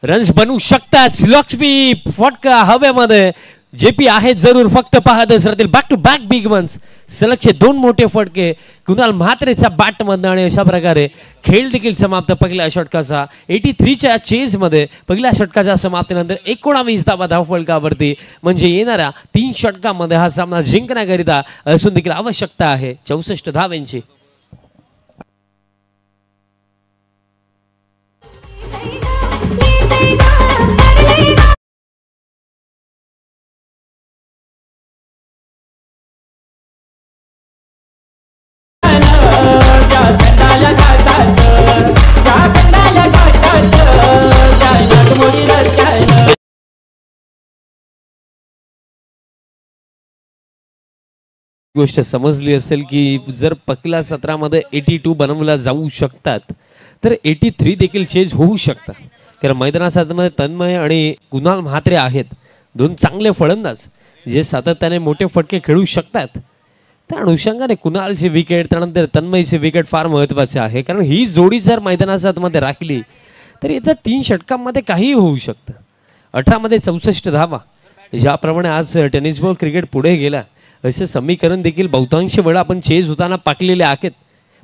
S2: रन्स बनवू शकतात. स्लॉक्सबी फटका हवेमध्ये. JP आहे जरूर, फक्त पाहतच राहतील. Back to back big ones, सलगचे 2 मोठे फटके कुणाल म्हात्रेच्या बॅटमधनं आणि अशा प्रकारे खेळ देखील समाप्त पहिल्या षटकाचा. 83च्या चेजमध्ये पहिल्या षटकाच्या समाप्तीनंतर 19 धावा धावफलकावरती, म्हणजे येणाऱ्या 3 षटकामध्ये हा सामना जिंकण्याकरिता असून देखील आवश्यकता आहे 64 धावांची. गोष्ट समजली असेल की जर पहिल्या सत्रामध्ये 82 बनवल्या जाऊ शकतात तर 83 देखील चेंज होऊ शकतात, कारण मैदानामध्ये तन्मय आणि कुणाल म्हात्रे आहेत, 2 चांगले फलंदाज जे सातत्याने मोठे फटके खेळू शकतात. त्या अनुषंगाने कुणालची विकेट त्यानंतर तन्मयची विकेट फार महत्त्वाचे आहे, कारण ही जोडी जर मैदानामध्ये राखली तर येत्या 3 षटकांमध्ये काहीही होऊ शकतं. 18 मध्ये 64 धावा, ज्याप्रमाणे आज टेनिस बॉल क्रिकेट पुढे गेला असे समीकरण देखील बहुतांश वेळा आपण चेज होताना पाकलेले आहेत.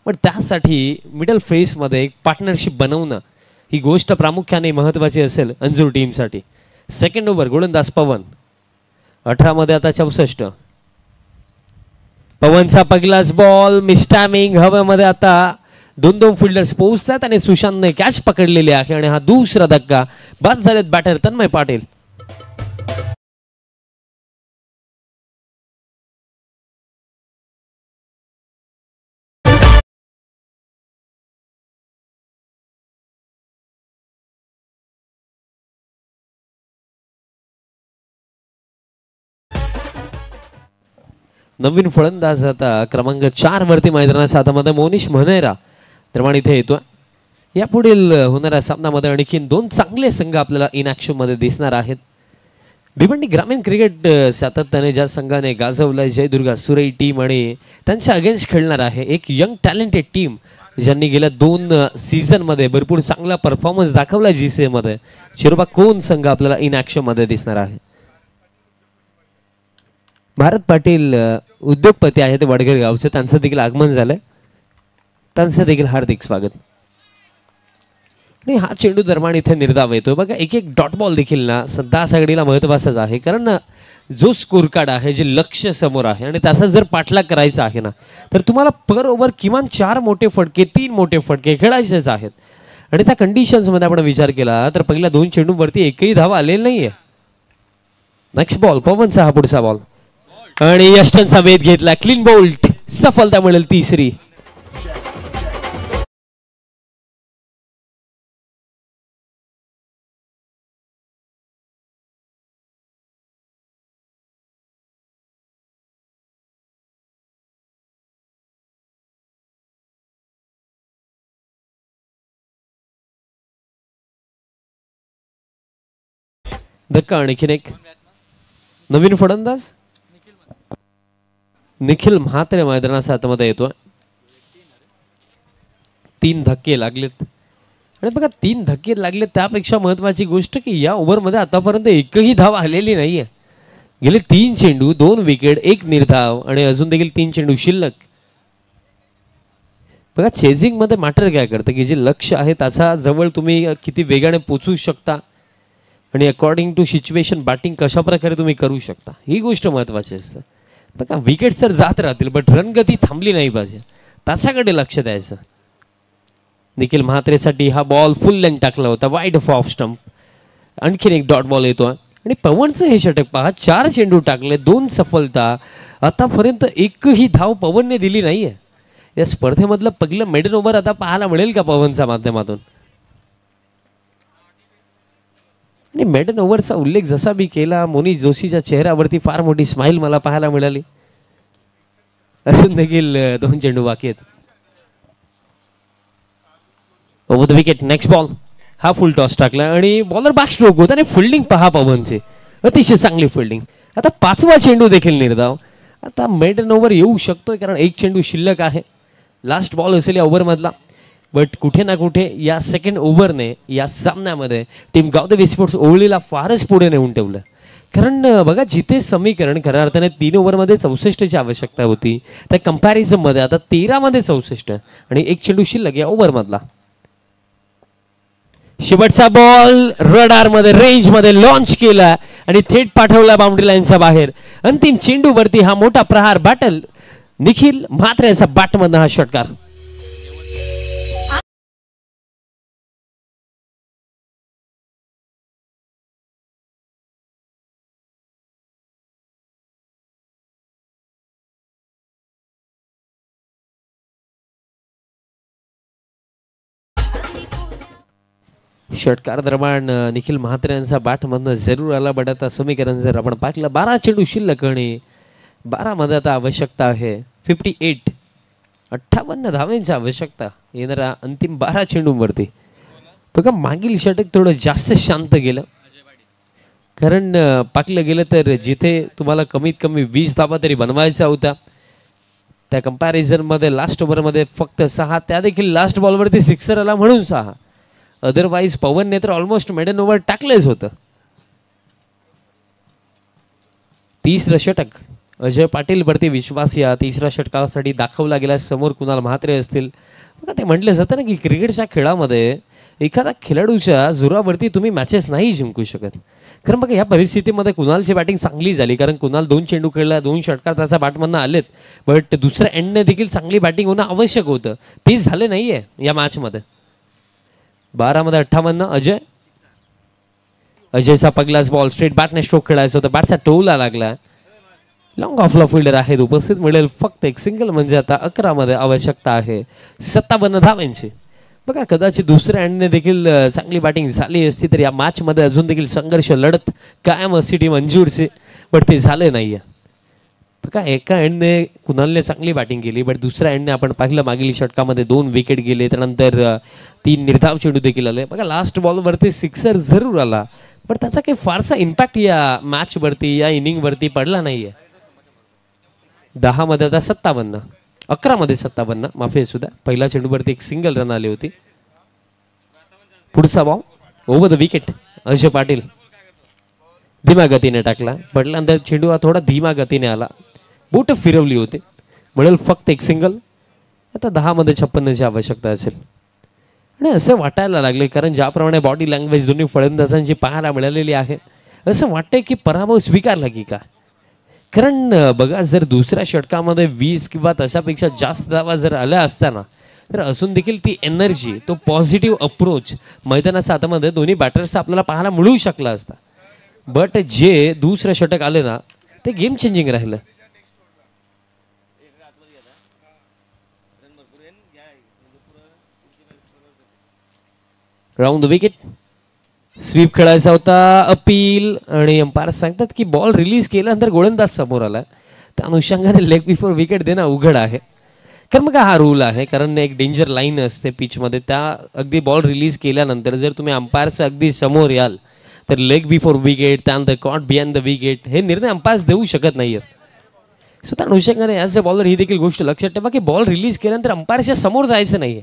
S2: पण त्यासाठी मिडल फेसमध्ये एक पार्टनरशिप बनवणं ही गोष्ट प्रामुख्याने महत्त्वाची असेल अंजूर टीमसाठी. सेकंड ओव्हर गोलंदाज पवन. 18 मध्ये आता 64. पवनचा पहिलाच बॉल मिस्टॅमिंग हवेमध्ये. आता 2 फिल्डर्स पोहोचतात आणि सुशांतने कॅच पकडलेली आहे आणि हा दुसरा धक्का. बाद झालेत बॅटर तन्मय पाटील. नवीन फलंदाज आता क्रमांक 4 वरती मैदानाच्या हातामध्ये मोनिश म्हनेरा दरम्यान इथे येतो. यापुढील होणाऱ्या सामन्यामध्ये आणखीन 2 चांगले संघ आपल्याला इन ॲक्शन मध्ये दिसणार आहेत. भिवंडी ग्रामीण क्रिकेट सातत्याने ज्या संघाने गाजवलं जयदुर्गा सुरई टीम आणि त्यांच्या अगेन्स्ट खेळणार आहे एक यंग टॅलेंटेड टीम ज्यांनी गेल्या 2 सीझन मध्ये भरपूर चांगला परफॉर्मन्स दाखवला GCA मध्ये. चिरोबा कोण संघ आपल्याला इन ॲक्शन मध्ये दिसणार आहे. भारत पाटील उद्योगपती आहेत वडगर गावचे, त्यांचं देखील आगमन झालंय, त्यांचं देखील हार्दिक स्वागत. आणि हा चेंडू दरम्यान इथे निर्धाव येतो बघा. एक डॉट बॉल देखील ना सध्या सगळीला महत्त्वाचाच आहे, कारण जो स्कोर कार्ड आहे, जे लक्ष समोर आहे आणि त्याचा जर पाठलाग करायचा आहे ना, तर तुम्हाला पर ओव्हर किमान 4 मोठे फटके 3 मोठे फटके खेळायचेच आहेत. आणि त्या कंडिशन्समध्ये आपण विचार केला तर पहिल्या 2 चेंडूंवरती एकही धाव आलेली नाहीये. नेक्स्ट बॉल पवनचा हा पुढचा बॉल आणि यष्टनचा वेध घेतला, क्लीन बोल्ट, सफलता मिळेल तिसरी. धक्का आणखीन एक नवीन फलंदाज निखिल म्हात्रे मैदानाच्या आतमध्ये येतोय. 3 धक्के लागलेत आणि बघा 3 धक्के लागले. त्यापेक्षा महत्वाची गोष्ट की या ओव्हरमध्ये आतापर्यंत एकही धाव आलेली नाहीये. गेले 3 चेंडू 2 विकेट 1 निर्धाव आणि अजून देखील 3 चेंडू शिल्लक. बघा चेजिंग मध्ये मॅटर काय करतं की जे लक्ष आहे त्याचा जवळ तुम्ही किती वेगाने पोहोचू शकता आणि अकॉर्डिंग टू सिच्युएशन बॅटिंग कशा प्रकारे तुम्ही करू शकता, ही गोष्ट महत्त्वाची असते. बघा विकेट तर जात राहतील बट रनगती थांबली नाही पाहिजे, त्याच्याकडे लक्ष द्यायचं. निखिल म्हात्रेसाठी हा बॉल फुल लेंथ टाकला होता, वाईड ऑफ स्टंप. आणखीन एक डॉट बॉल येतो आणि पवनचं हे षटक पहा, 4 चेंडू टाकले 2 सफलता. आतापर्यंत एकही धाव पवनने दिली नाहीये. या स्पर्धेमधलं पहिलं मेडन ओव्हर आता पाहायला मिळेल का पवनच्या माध्यमातून. आणि मेडन ओव्हरचा उल्लेख जसा मी केला, मोनी जोशीच्या चेहऱ्यावरती फार मोठी स्माइल मला पाहायला मिळाली. असून देखील 2 चेंडू बाकी आहेत. Over the wicket next ball, हा फुल टॉस टाकला आणि बॉलर बॅक स्ट्रोक होता आणि फिल्डिंग पहा पवनची, अतिशय चांगली फिल्डिंग. आता 5वा चेंडू देखील निर्धाव. आता मेडन ओव्हर येऊ शकतोय कारण 1 चेंडू शिल्लक आहे. लास्ट बॉल असेल या ओव्हरमधला. बट कुठे ना कुठे या सेकंड ओव्हरने या सामन्यामध्ये टीम गावदेवी स्पोर्ट्स ओवळीला फारच पुढे नेऊन ठेवलं. कारण बघा जिथे समीकरण खऱ्या अर्थाने 3 ओव्हरमध्ये 64ची आवश्यकता होती, त्या कंपॅरिझनमध्ये आता 13मध्ये 64 आणि 1 चेंडू शिल्लक या ओव्हरमधला. शेवटचा बॉल रडारमध्ये रेंजमध्ये लॉन्च केला आणि थेट पाठवला बाउंड्री लाईनच्या बाहेर. अंतिम चेंडूवरती हा मोठा प्रहार बॅटल निखिल म्हात्रेचा बॅटमधनं हा षटकार. षटकार दरम्यान निखिल म्हात्रे यांचा बॅटमधनं जरूर आला. बट आता समीकरण जर आपण पाहिलं 12 चेंडू शिल्लक आणि 12 मध्ये आता आवश्यकता आहे 58, 58 धावांची आवश्यकता येणाऱ्या अंतिम 12 चेंडूंवरती. बघा मागील षटक थोडं जास्त शांत गेलं, कारण पाकलं गेलं तर जिथे तुम्हाला कमीत कमी 20 धावा तरी बनवायचा होता, त्या कंपॅरिझनमध्ये लास्ट ओव्हरमध्ये फक्त 6, त्या देखील लास्ट बॉलवरती सिक्सर आला म्हणून 6. अदरवाईज पवनने तर ऑलमोस्ट मेडन ओव्हर टाकलेच होतं. 30रं षटक अजय पाटील वरती विश्वास या 3ऱ्या षटकासाठी दाखवला गेला. समोर कुणाल म्हात्रे असतील. बघा ते म्हटलं जातं ना की क्रिकेटच्या खेळामध्ये एखाद्या खेळाडूच्या जोरावरती तुम्ही मॅचेस नाही जिंकू शकत. कारण बघा या परिस्थितीमध्ये कुणालची बॅटिंग चांगली झाली, कारण कुणाल 2 चेंडू खेळला, 2 षटकार त्याच्या बॅटमधनं आलेत. बट दुसऱ्या एंडने देखील चांगली बॅटिंग होणं आवश्यक होतं, ते झालं नाहीये या मॅचमध्ये. 12 मध्ये 58 अजयचा पहिलाच बॉल स्ट्रेट बॅटने स्ट्रोक खेळायचा होता, बॅटचा टोला लागला. लॉंग ऑफला फिल्डर आहेत उपस्थित, मिळेल फक्त एक सिंगल. म्हणजे आता 11 मध्ये आवश्यकता आहे 57 धावांची. बघा कदाचित दुसऱ्या एंडने देखील चांगली बॅटिंग झाली असती तर या मॅचमध्ये अजून देखील संघर्ष लढत कायम असती टीम अंजूरची, बट ते झालं नाहीये. बघा एका एंडने कुणालने चांगली बॅटिंग केली, बट दुसऱ्या एंडने आपण पाहिलं मागील षटकामध्ये 2 विकेट गेले, त्यानंतर 3 निर्धाव चेंडू देखील आले. बघा लास्ट बॉलवरती सिक्सर जरूर आला, पण त्याचा काही फारसा इम्पॅक्ट या मॅचवरती या इनिंगवरती पडला नाहीये. 10 मध्ये आता 57, 11 मध्ये 57 माफी सुद्धा. पहिल्या चेंडूवरती एक सिंगल रन आली होती. पुढचा ball over the wicket Ajay Patil धीमा गतीने टाकला. पडल्यानंतर चेंडू हा थोडा धीमा गतीने आला, बोट फिरवली होती, मिळेल फक्त एक सिंगल. आता 10 मध्ये 56ची आवश्यकता असेल. आणि असं वाटायला लागले, कारण ज्याप्रमाणे बॉडी लँग्वेज दोन्ही फलंदाजांची पाहायला मिळालेली आहे, असं वाटतंय की पराभव स्वीकारला की काय. कारण बघा जर दुसऱ्या षटकामध्ये 20 किंवा तशापेक्षा जास्त धावा जर आल्या असताना तर असून देखील ती एनर्जी तो पॉझिटिव्ह अप्रोच मैदानाच्या हातामध्ये दोन्ही बॅटर्सचा आपल्याला पाहायला मिळू शकला असता. बट जे दुसरं षटक आले ना ते गेम चेंजिंग राहिलं. राऊंड द विकेट स्वीप खेळायचा होता. अपील आणि अंपायर सांगतात की बॉल रिलीज केल्यानंतर गोलंदाज समोर आला त्या अनुषंगाने लेग बिफोर विकेट देणं अवघड आहे. कारण मग हा रूल आहे कारण एक डेंजर लाईन असते पिचमध्ये त्या अगदी बॉल रिलीज केल्यानंतर जर तुम्ही अंपायरचं अगदी समोर याल तर लेग बिफोर विकेट त्यानंतर कॉट बियॉन्ड द विकेट हे निर्णय अंपायर्स देऊ शकत नाही आहेत. सो त्या अनुषंगाने ॲज अ बॉलर ही देखील गोष्ट लक्षात ठेवा की बॉल रिलीज केल्यानंतर अंपायरच्या समोर जायचं नाही आहे.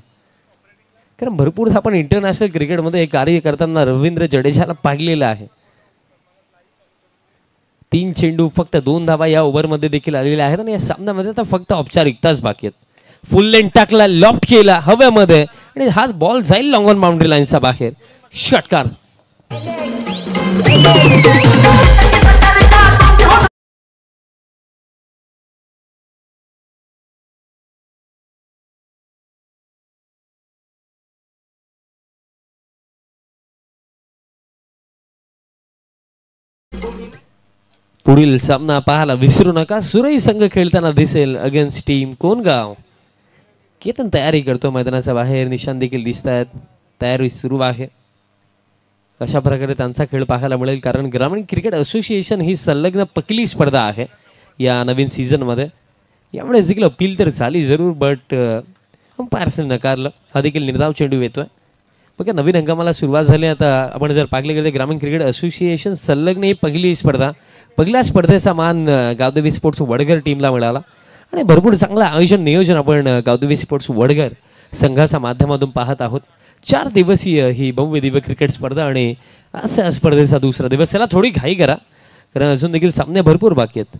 S2: कारण भरपूर आपण इंटरनॅशनल क्रिकेटमध्ये हे कार्य करताना रवींद्र जडेजाला पाहिलेलं आहे. 3 चेंडू फक्त 2 धावा या ओव्हरमध्ये देखील आलेल्या आहेत आणि या सामन्यामध्ये आता फक्त औपचारिकताच बाकी आहेत. फुल लेंथ टाकला लॉफ्ट केला हव्यामध्ये आणि हाच बॉल जाईल लॉंग ऑन बाउंड्री लाईनचा बाहेर. षटकार पुढील सामना पाहायला विसरू नका. सुरई संघ खेळताना दिसेल अगेन्स्ट टीम कोणगाव. केतन तयारी करतो मैदानाच्या बाहेर. निशाण देखील दिसत आहेत. तयारी सुरू आहे. अशा प्रकारे त्यांचा खेळ पाहायला मिळेल कारण ग्रामीण क्रिकेट असोसिएशन ही संलग्न पहिली स्पर्धा आहे या नवीन सीझनमध्ये. यामुळे देखील अपील तर झाली जरूर बट अंपायर्सने नकारलं. हा देखील निर्धाव चेंडू येतोय. बघा नवीन हंगामाला सुरुवात झाली. आता आपण जर पाहिले गेले ग्रामीण क्रिकेट असोसिएशन संलग्न ही पहिली स्पर्धा. पहिल्या स्पर्धेचा मान गावदेवी स्पोर्ट्स वडगर टीमला मिळाला आणि भरपूर चांगलं आयोजन नियोजन आपण गावदेवी स्पोर्ट्स वडगर संघाच्या माध्यमातून पाहत आहोत. 4 दिवसीय ही भव्य दिव्य क्रिकेट स्पर्धा आणि असा स्पर्धेचा दुसरा दिवस. त्याला थोडी घाई करा कारण अजून देखील सामने भरपूर बाकी आहेत.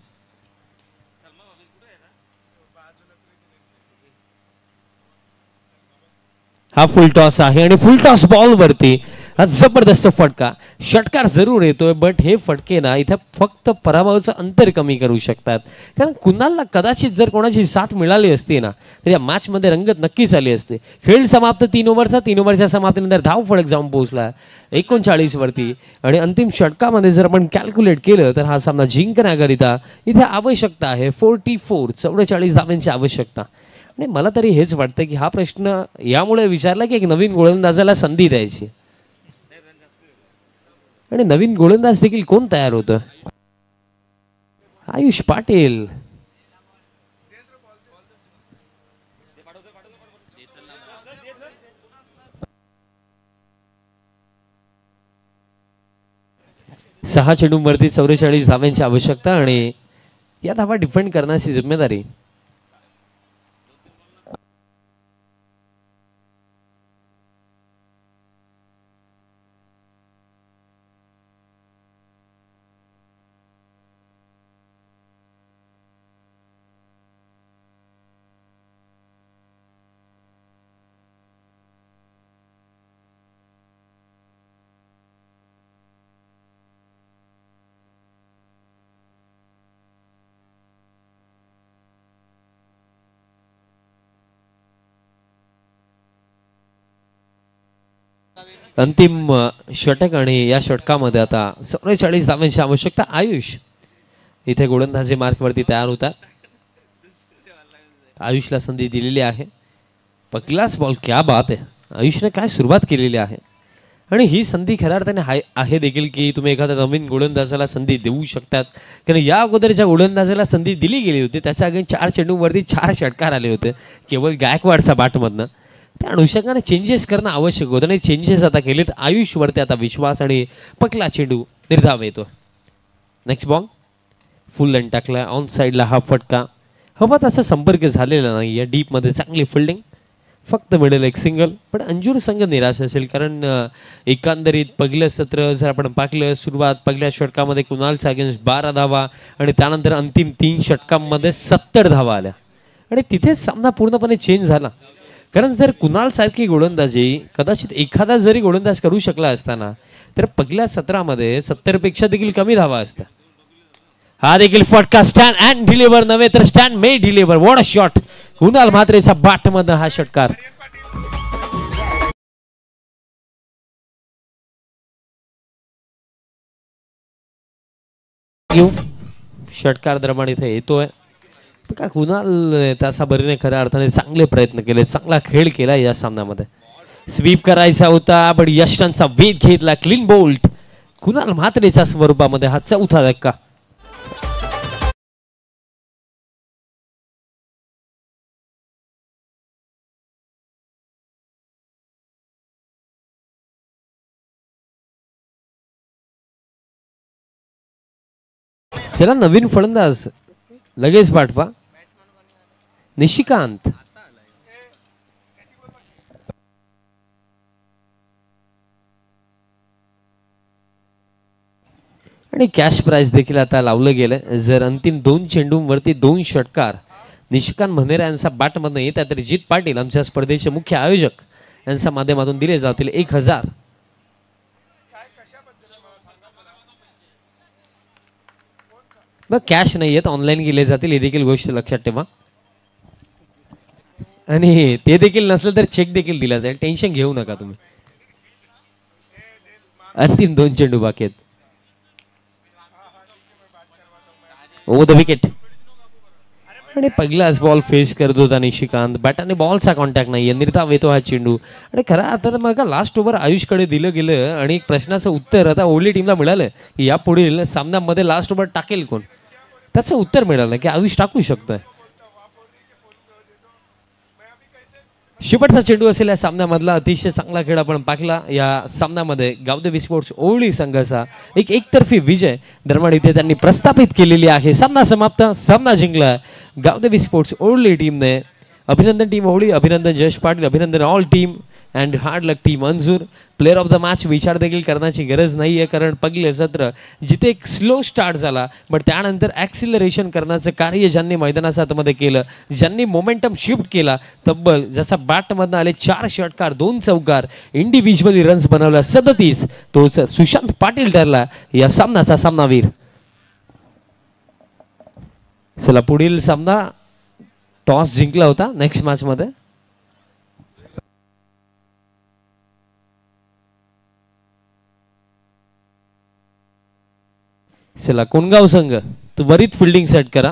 S2: हा फुल टॉस आहे आणि फुल टॉस बॉल वरती हा जबरदस्त फटका. षटकार जरूर येतोय बट हे फटके ना इथे फक्त पराभवाचं अंतर कमी करू शकतात. कारण कुणाला कदाचित जर कोणाची साथ मिळाली असती ना तर या मॅचमध्ये रंगत नक्कीच आली असते. खेळ समाप्त 3 ओव्हरचा. 3 ओव्हरच्या समाप्तीनंतर धाव फलक जाऊन पोहोचला 39 वरती आणि अंतिम षटकामध्ये जर आपण कॅल्क्युलेट केलं तर हा सामना जिंकण्याकरिता इथे आवश्यकता आहे 44 धावांची आवश्यकता. आणि मला तरी हेच वाटतं की हा प्रश्न यामुळे विचारला की एक नवीन गोलंदाजाला संधी द्यायची आणि नवीन गोलंदाज देखील कोण तयार होतं. आयुष पाटील. सहा चेंडूंवरती 44 धावांची आवश्यकता आणि या धावा डिफेंड करण्याची जिम्मेदारी अंतिम षटक आणि या षटकामध्ये आता 44 धावांची आवश्यकता. आयुष इथे गोलंदाजी मार्कवरती तयार होतात. आयुषला संधी दिलेली आहे. पहिलाच बॉल. क्या बात आहे. आयुषने काय सुरुवात केलेली आहे आणि ही संधी खऱ्या अर्थाने आहे देखील की तुम्ही एखाद्या नवीन गोलंदाजाला संधी देऊ शकतात. कारण या अगोदरच्या गोलंदाजाला संधी दिली गेली होती त्याच्या अगेन 4 चेंडूवरती 4 षटकार आले होते केवळ गायकवाडचा बॅटमधनं. त्या अनुषंगाने चेंजेस करणं आवश्यक होतं आणि चेंजेस आता केलेत. आयुषवरती आता विश्वास आणि पकला चेंडू निर्धाव येतो. नेक्स्ट बॉल फुल लेंथ टाकला ऑन साईडला. हा फटका हवा तसा संपर्क झालेला नाही या डीपमध्ये. चांगली फिल्डिंग फक्त मिळेल एक सिंगल. पण अंजूर संघ निराश असेल कारण एकंदरीत पहिलं सत्र जर आपण पाहिलं सुरुवात पहिल्या षटकामध्ये कुणालचा अगेन्स्ट 12 धावा आणि त्यानंतर अंतिम 3 षटकांमध्ये 70 धावा आल्या आणि तिथेच सामना पूर्णपणे चेंज झाला. कारण जर कुणाल सारखी गोलंदाजी कदाचित एखादा जरी गोलंदाज करू शकला असताना तर पहिल्या सत्रामध्ये 70 पेक्षा देखील कमी धावा असत्या. हा देखील फटका स्टँड अँड डिलिव्हर नव्हे तर stand may deliver. What a shot. Kunal म्हात्रेचा बाट मधनं हा षटकार. षटकार दरम्यान इथे येतोय. का कुणाल तसा बरीने खऱ्या अर्थाने चांगले प्रयत्न केले, चांगला खेळ केला या सामन्यामध्ये. स्वीप करायचा होता पण यष्टांचा वेध घेतला. क्लीन बोल्ट कुणाल म्हात्रेच्या स्वरूपामध्ये हा चौथा धक्का. चला नवीन फलंदाज लगेच पाठवा. निशिकांत. आणि कॅश प्राइज देखील आता लावलं गेलं. जर अंतिम 2 चेंडूंवरती 2 षटकार निशिकांत म्हणेरा यांचा बॅटमधून येतात तर जित पाटील आमच्या स्पर्धेचे मुख्य आयोजक यांच्या माध्यमातून दिले जातील 1000. मग कॅश नाही आहेत, ऑनलाईन केले जातील ही देखील गोष्ट लक्षात ठेवा. आणि ते देखील नसलं तर चेक देखील दिला जाईल. टेन्शन घेऊ नका तुम्ही. अंतिम 2 चेंडू बाकी आहेत. Over the wicket. आणि पहिलाच बॉल फेस करत होता निशिकांत. बॅटाने बॉलचा कॉन्टॅक्ट नाहीये. निर्धाव येतो हा चेंडू. आणि खरं आता मग लास्ट ओव्हर आयुषकडे दिलं गेलं आणि एक प्रश्नाचं उत्तर आता ओली टीमला मिळालं की या पुढील सामन्यामध्ये लास्ट ओव्हर टाकेल कोण. त्याचं उत्तर मिळालं की आयुष टाकू शकतोय. शेवटचा चेंडू असेल या सामन्यामधला. अतिशय चांगला खेळ आपण पाहिला या सामन्यामध्ये. गावदेवी स्पोर्ट्स ओवळी संघाचा एक एकतर्फी विजय दरम्यान इथे त्यांनी प्रस्थापित केलेली आहे. सामना समाप्त. सामना जिंकला गावदेवी स्पोर्ट्स ओवळी टीमने. अभिनंदन टीम ओवळी, अभिनंदन जयेश पाटील, अभिनंदन all team and hard luck team Anjur. Player of the match विचार देखील करण्याची गरज नाही आहे, कारण पहिले सत्र जिथे एक स्लो स्टार्ट झाला पण त्यानंतर ॲक्सिलरेशन करण्याचं कार्य ज्यांनी मैदानाच्या आतमध्ये केलं, ज्यांनी मोमेंटम शिफ्ट केला. तब्बल जसा बॅटमधनं आले 4 षटकार 2 चौकार, इंडिव्हिज्युअली रन्स बनवला 37, तोच सुशांत पाटील ठरला या सामनाचा सामनावीर. चला पुढील सामना टॉस जिंकला होता नेक्स्ट मॅच मध्ये. चला कोणगाव संघ त्वरित फिल्डिंग सेट करा.